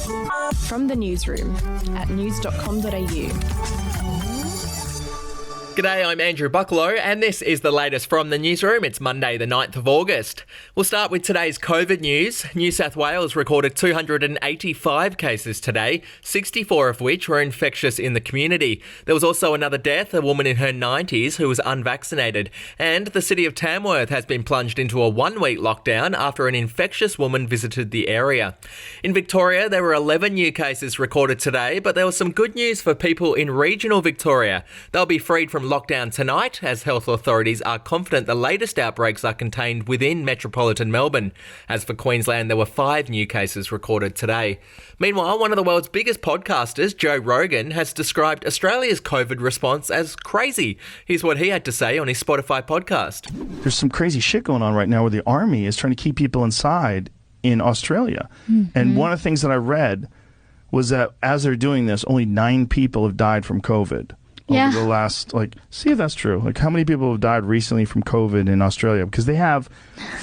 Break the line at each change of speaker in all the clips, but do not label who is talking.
From the newsroom at news.com.au.
G'day, I'm Andrew Bucklow, and this is the latest from the newsroom. It's Monday, the 9th of August. We'll start with today's COVID news. New South Wales recorded 285 cases today, 64 of which were infectious in the community. There was also another death, a woman in her 90s who was unvaccinated. And the city of Tamworth has been plunged into a one-week lockdown after an infectious woman visited the area. In Victoria, there were 11 new cases recorded today, but there was some good news for people in regional Victoria. They'll be freed from lockdown tonight, as health authorities are confident the latest outbreaks are contained within metropolitan Melbourne. As for Queensland, there were 5 new cases recorded today. Meanwhile, one of the world's biggest podcasters, Joe Rogan, has described Australia's COVID response as crazy. Here's what he had to say on his Spotify podcast.
There's some crazy shit going on right now where the army is trying to keep people inside in Australia. And one of the things that I read was that as they're doing this, only 9 people have died from COVID. Over the last, see if that's true. How many people have died recently from COVID in Australia? Because they have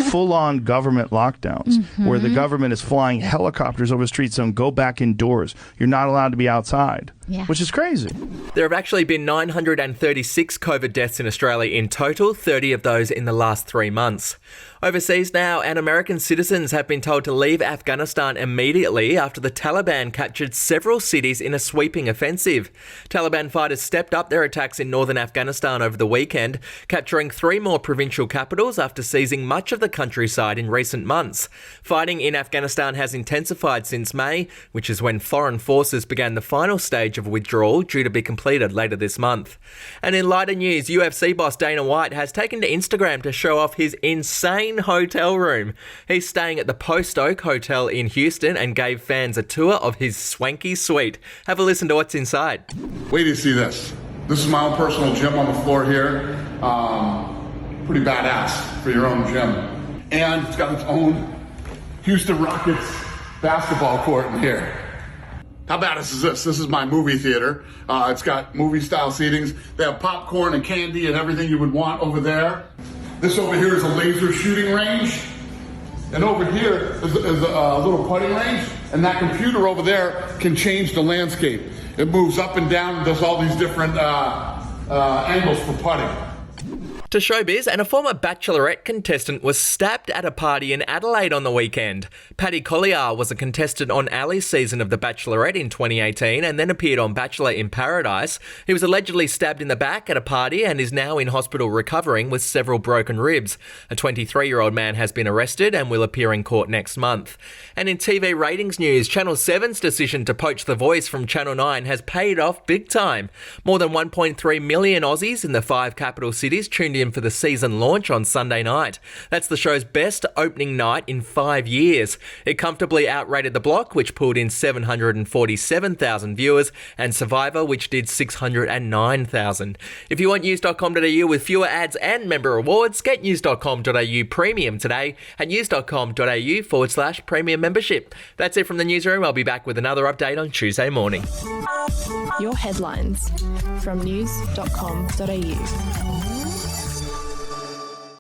full-on government lockdowns where the government is flying helicopters over the streets saying, go back indoors. You're not allowed to be outside, which is crazy.
There have actually been 936 COVID deaths in Australia in total, 30 of those in the last 3 months. Overseas now, and American citizens have been told to leave Afghanistan immediately after the Taliban captured several cities in a sweeping offensive. Taliban fighters stepped up their attacks in northern Afghanistan over the weekend, capturing 3 more provincial capitals after seizing much of the countryside in recent months. Fighting in Afghanistan has intensified since May, which is when foreign forces began the final stage of withdrawal, due to be completed later this month. And in lighter news, UFC boss Dana White has taken to Instagram to show off his insane hotel room. He's staying at the Post Oak Hotel in Houston and gave fans a tour of his swanky suite. Have a listen to what's inside.
Wait till you see this. This is my own personal gym on the floor here. Pretty badass for your own gym. And it's got its own Houston Rockets basketball court in here. How badass is this? This is my movie theater. It's got movie-style seatings. They have popcorn and candy and everything you would want over there. This over here is a laser shooting range. And over here is a little putting range. And that computer over there can change the landscape. It moves up and down and does all these different angles for putting.
To showbiz, and a former Bachelorette contestant was stabbed at a party in Adelaide on the weekend. Paddy Colliar was a contestant on Ali's season of The Bachelorette in 2018 and then appeared on Bachelor in Paradise. He was allegedly stabbed in the back at a party and is now in hospital recovering with several broken ribs. A 23-year-old man has been arrested and will appear in court next month. And in TV ratings news, Channel 7's decision to poach The Voice from Channel 9 has paid off big time. More than 1.3 million Aussies in the 5 capital cities tuned in for the season launch on Sunday night. That's the show's best opening night in 5 years. It comfortably outrated The Block, which pulled in 747,000 viewers, and Survivor, which did 609,000. If you want news.com.au with fewer ads and member rewards, get news.com.au premium today at news.com.au/premium membership. That's it from the newsroom. I'll be back with another update on Tuesday morning.
Your headlines from news.com.au.